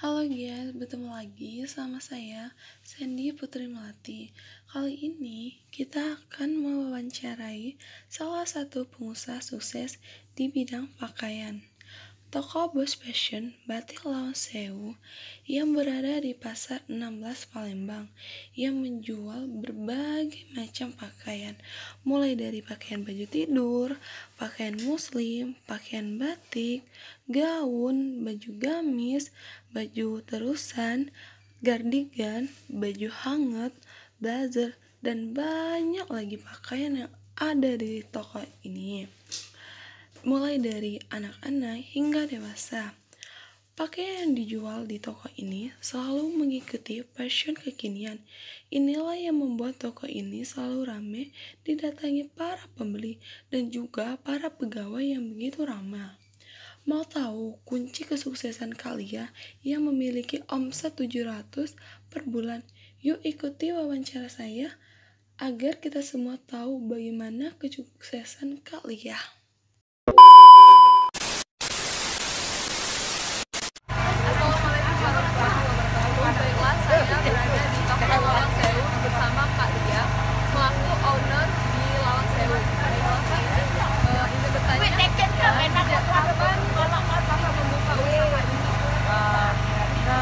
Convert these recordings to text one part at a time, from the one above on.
Halo guys, bertemu lagi sama saya, Sandy Putri Melati. Kali ini kita akan mewawancarai salah satu pengusaha sukses di bidang pakaian. Toko Bos Fashion Batik Lawang Sewu yang berada di Pasar 16 Palembang yang menjual berbagai macam pakaian, mulai dari pakaian baju tidur, pakaian muslim, pakaian batik, gaun, baju gamis, baju terusan, cardigan, baju hangat, blazer, dan banyak lagi pakaian yang ada di toko ini, mulai dari anak-anak hingga dewasa. Pakaian yang dijual di toko ini selalu mengikuti fashion kekinian. Inilah yang membuat toko ini selalu ramai didatangi para pembeli dan juga para pegawai yang begitu ramah. Mau tahu kunci kesuksesan kalian yang memiliki omset 700 per bulan? Yuk ikuti wawancara saya agar kita semua tahu bagaimana kesuksesan kalian. Assalamualaikum warahmatullahi wabarakatuh. Baiklah, saya berada di Toko Lawang Sewu bersama Kak Lia, selaku owner di Lawang Sewu. Baiklah, saya ingin bertanya, sejak kapan Kakak membuka usaha ini? Kira-kira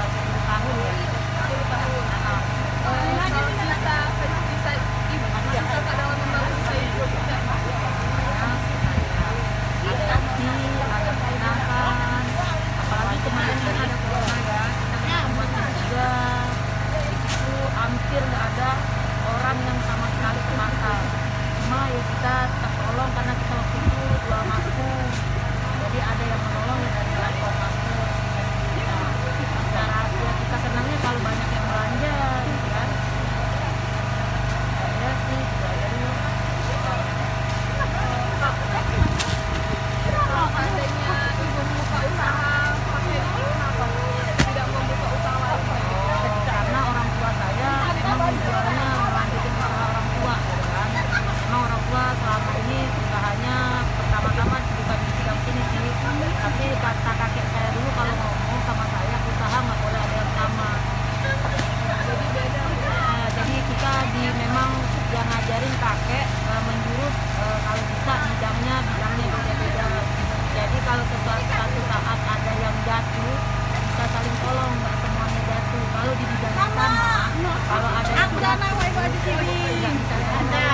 10 tahun ya. 10 tahun. Kalau bisa Ibu Kak dalam membangun usaha ini seperti apa? Ada sedih, ada menyenangkan. Apalagi kemarin kan ada corona ya. Kita membuatnya juga. Di situ hampir nggak ada orang yang sama sekali ke pasar. Cuma ya kita tertolong karena kita waktu itu jual masker. Jadi ada yang menolong ya dari lapor masker. Cara ya kita senangnya kalau banyak yang belanja gitu kan. Ya sih, belajarnya. Kalau seandainya Ibu membuka usaha pakai ini, kenapa tidak membuka usaha lain? Karena orang tua saya memang menjualnya melanjutin usaha orang tua gitu kan. Memang orang tua selama ini usahanya pertama-tama bukan di bidang sini sih, tapi kata kakek saya dulu kalau ngomong sama saya usaha nggak boleh ada yang sama. Jadi beda. Jadi kita memang yang ngajarin kakek menjurus kalau bisa bidangnya beda-beda. Jadi kalau satu saat ada yang jatuh bisa saling tolong, nggak semuanya jatuh. Kalau di bidang yang sama, kalau ada yang jatuh nggak bisa ada.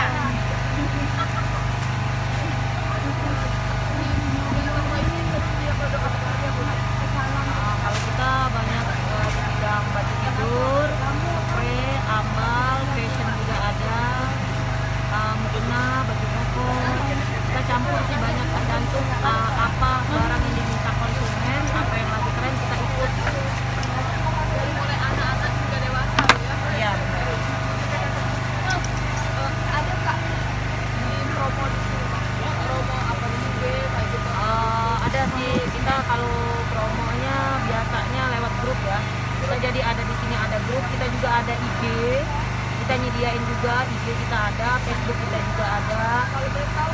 Kalau kita banyak di bidang baju tidur, spray, ambal, fashion juga ada, mukena, baju koko. Kita campur sih banyak tergantung apa barang yang diminta konsumen, apa yang lagi tren kita ikut. Dari mulai anak-anak hingga dewasa ya. Iya benar. Ada Kak di promo di sini, promo apa di IG kayak gitu. Ada sih, kita kalau promonya biasanya lewat grup ya. Kita jadi ada di sini ada grup, kita juga ada IG. Kita nyediain juga IG kita ada, Facebook kita juga ada. Kalau boleh tahu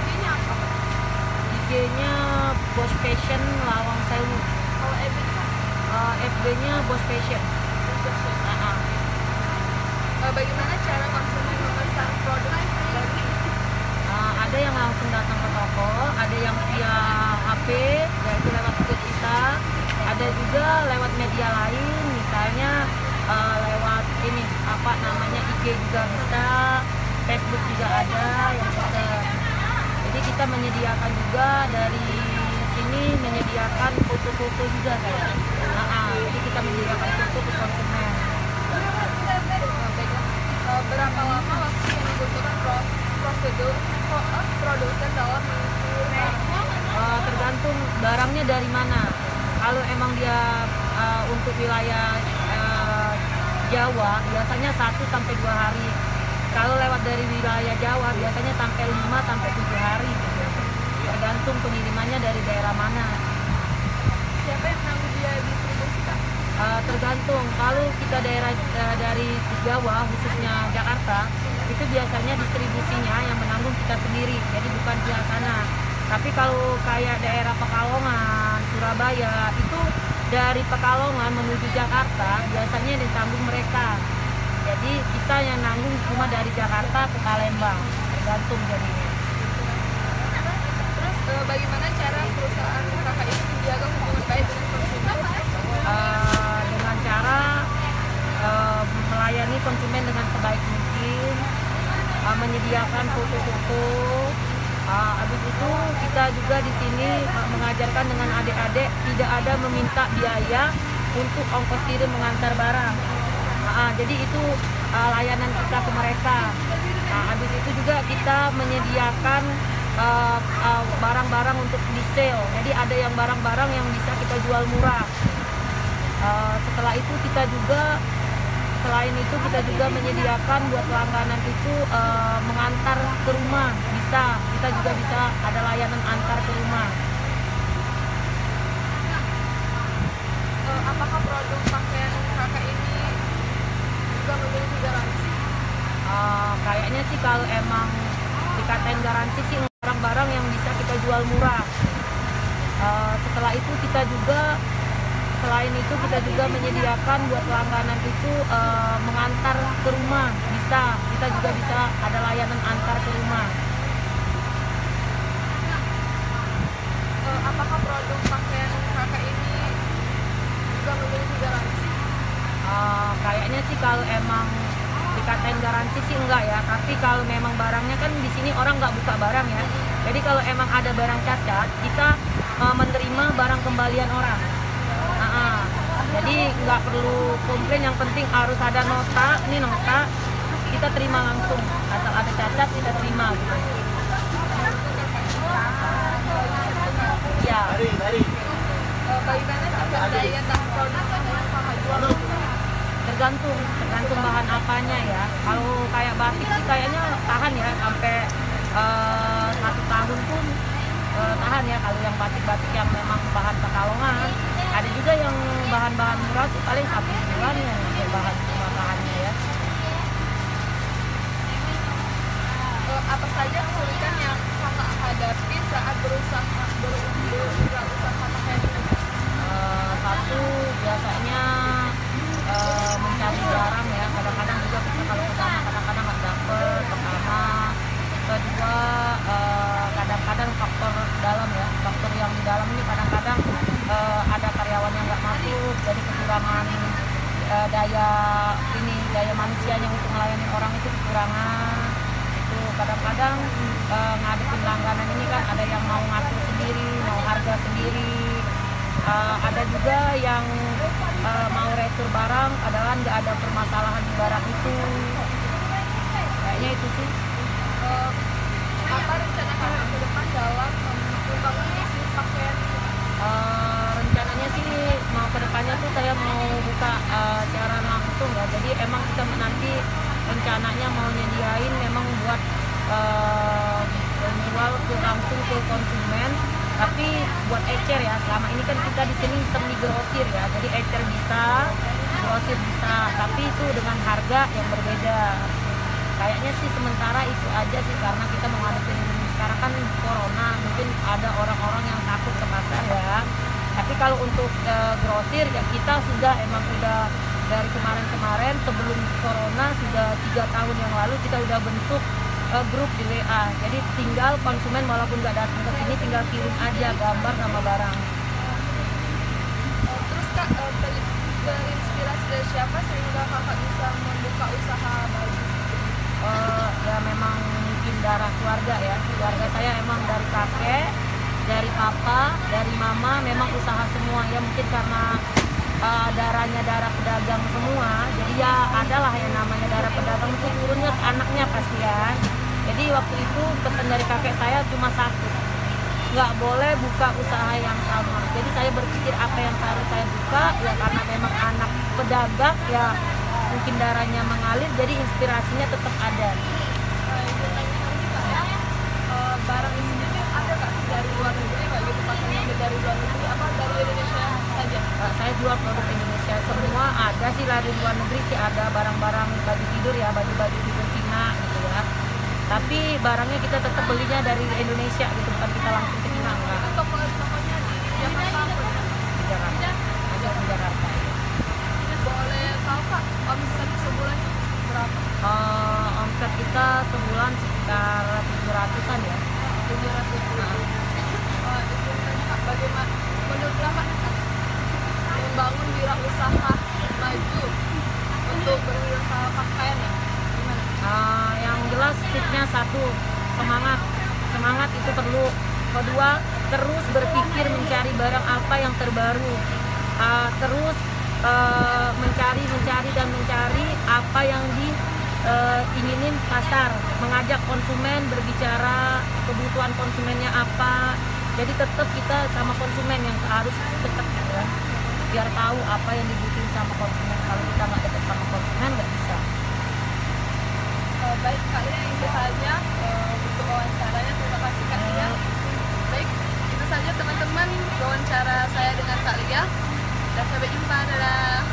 IG-nya apa? IG-nya Bos Fashion Lawang Sewu. Kalau FB-nya FB-nya Bos Fashion. bagaimana cara konsumen memesan produk dari sini? Ada yang langsung datang ke toko, ada yang via HP, yaitu lewat feed kita. Ada juga lewat media lain, misalnya lewat ini apa namanya IG juga bisa, Facebook juga ada yang bisa. Jadi kita menyediakan juga dari sini menyediakan foto-foto juga saya. Jadi kita menyediakan foto ke konsumen. Berapa lama waktu yang dibutuhkan prosedur produsen dalam Tergantung barangnya dari mana. Kalau emang dia untuk wilayah Jawa biasanya 1-2 hari. Kalau lewat dari wilayah Jawa biasanya sampai 5-7 hari gitu. Tergantung pengirimannya dari daerah mana. siapa yang menanggung dia distribusi Kak? Tergantung. Kalau kita daerah dari Jawa khususnya Jakarta itu biasanya distribusinya yang menanggung kita sendiri, jadi bukan pihak sana. Tapi kalau kayak daerah Pekalongan, Surabaya itu dari Pekalongan menuju Jakarta biasanya ditanggung mereka. Jadi kita yang nanggung cuma dari Jakarta ke Palembang, tergantung jadinya. Terus bagaimana cara perusahaan kakak ini menjaga hubungan baik dengan konsumen? Dengan cara melayani konsumen dengan sebaik mungkin, menyediakan foto-foto. Habis itu kita juga di sini mengajarkan dengan adik-adik tidak ada meminta biaya untuk ongkos kirim mengantar barang. Jadi itu layanan kita ke mereka. Habis itu juga kita menyediakan barang-barang untuk di sale. Jadi ada yang barang-barang yang bisa kita jual murah. Setelah itu kita juga selain itu kita juga menyediakan buat langganan itu mengantar ke rumah. Kita juga bisa ada layanan antar ke rumah. Apakah produk pakaian kakak ini juga memiliki garansi? Kayaknya sih kalau emang dikatain garansi sih barang-barang yang bisa kita jual murah. Setelah itu kita juga selain itu kita juga menyediakan buat langganan itu mengantar ke rumah. Kita juga bisa ada layanan antar ke rumah. Apakah produk pakaian kakak ini juga memiliki garansi? Kayaknya sih kalau emang dikatain garansi sih enggak ya, tapi kalau memang barangnya kan di sini orang nggak buka barang ya. Jadi kalau emang ada barang cacat, kita menerima barang kembalian orang. Jadi nggak perlu komplain, yang penting harus ada nota, ini nota kita terima langsung, asal ada cacat kita terima gitu. Ya. Bagaimana pemberdayaan dan produk yang kakak jual? Tergantung bahan apanya ya. Kalau kayak batik sih kayaknya tahan ya sampai 1 tahun pun tahan ya. Kalau yang batik-batik yang memang bahan Pekalongan, ada juga yang bahan-bahan murah sih paling 1 bulan ya untuk bahannya ya. Apa saja kesulitan yang kakak hadapi saat berusaha pakaian ini? Satu biasanya mencari barang ya, kadang-kadang juga kita kalau ke sana kadang-kadang nggak dapet. Pertama, kedua kadang-kadang faktor dalam ya, faktor yang di dalam ini kadang-kadang ada karyawan yang nggak masuk, jadi kekurangan daya manusianya untuk melayani orang itu kekurangan. Itu kadang-kadang ngadepin langganan ini kan ada yang mau ngatur sendiri, mau harga sendiri. Ada juga yang mau retur barang, adalah nggak ada permasalahan di barang itu. Kayaknya itu sih. Apa rencana kakak ke depan dalam membangun bisnis pakaian? Rencananya sih mau ke depannya tuh saya mau buka secara langsung ya. Jadi emang kita nanti rencananya mau nyediain memang buat menjual langsung ke konsumen. Tapi buat ecer ya, selama ini kan kita di sini semi grosir ya, jadi ecer bisa, grosir bisa, tapi itu dengan harga yang berbeda. Kayaknya sih sementara itu aja sih, karena kita menghadapi sekarang kan corona, mungkin ada orang-orang yang takut ke pasar ya. Tapi kalau untuk grosir ya kita sudah dari kemarin-kemarin sebelum corona, sudah 3 tahun yang lalu kita udah bentuk grup di WA. Jadi tinggal konsumen walaupun nggak datang ke sini, tinggal kirim aja gambar sama barang. Terus kak, terinspirasi dari siapa sehingga kakak bisa membuka usaha baju? Ya memang mungkin darah keluarga ya. Keluarga saya emang dari kakek, dari papa, dari mama memang usaha semua ya. Mungkin karena darahnya darah pedagang semua, jadi ya adalah yang namanya darah pedagang itu turunnya ke anaknya pastian. Jadi waktu itu pesan dari kakek saya cuma satu, nggak boleh buka usaha yang sama. Jadi saya berpikir apa yang harus saya buka ya, karena memang anak pedagang ya mungkin darahnya mengalir, jadi inspirasinya tetap ada. Barang ini sendiri ada nggak sih dari luar negeri kayak gitu, pakaian yang dari luar negeri apa dari Indonesia saja? Saya jual produk Indonesia semua, ada sih dari luar negeri sih, ada barang-barang baju tidur ya, baju-baju tidur Cina gitu ya. Tapi barangnya kita tetap belinya dari Indonesia gitu, bukan kita langsung ke Cina enggak. Tokonya di Jakarta apa? Di Jakarta. untuk berwirausaha pakaian ya? Gimana? Yang jelas tipsnya satu, semangat. Semangat itu perlu. Kedua, terus berpikir mencari barang apa yang terbaru. Terus mencari dan mencari apa yang diinginin pasar, mengajak konsumen, berbicara kebutuhan konsumennya apa. Jadi tetap kita sama konsumen yang harus dekat ya, biar tahu apa yang dibutuhin sama konsumen. Kalau kita nggak dekat sama konsumen nggak bisa. Baik Kak Lia, itu saja untuk wawancaranya. Terima kasih Kak Lia. Baik, itu saja teman-teman wawancara saya dengan Kak Lia. Dan sampai jumpa, dadah.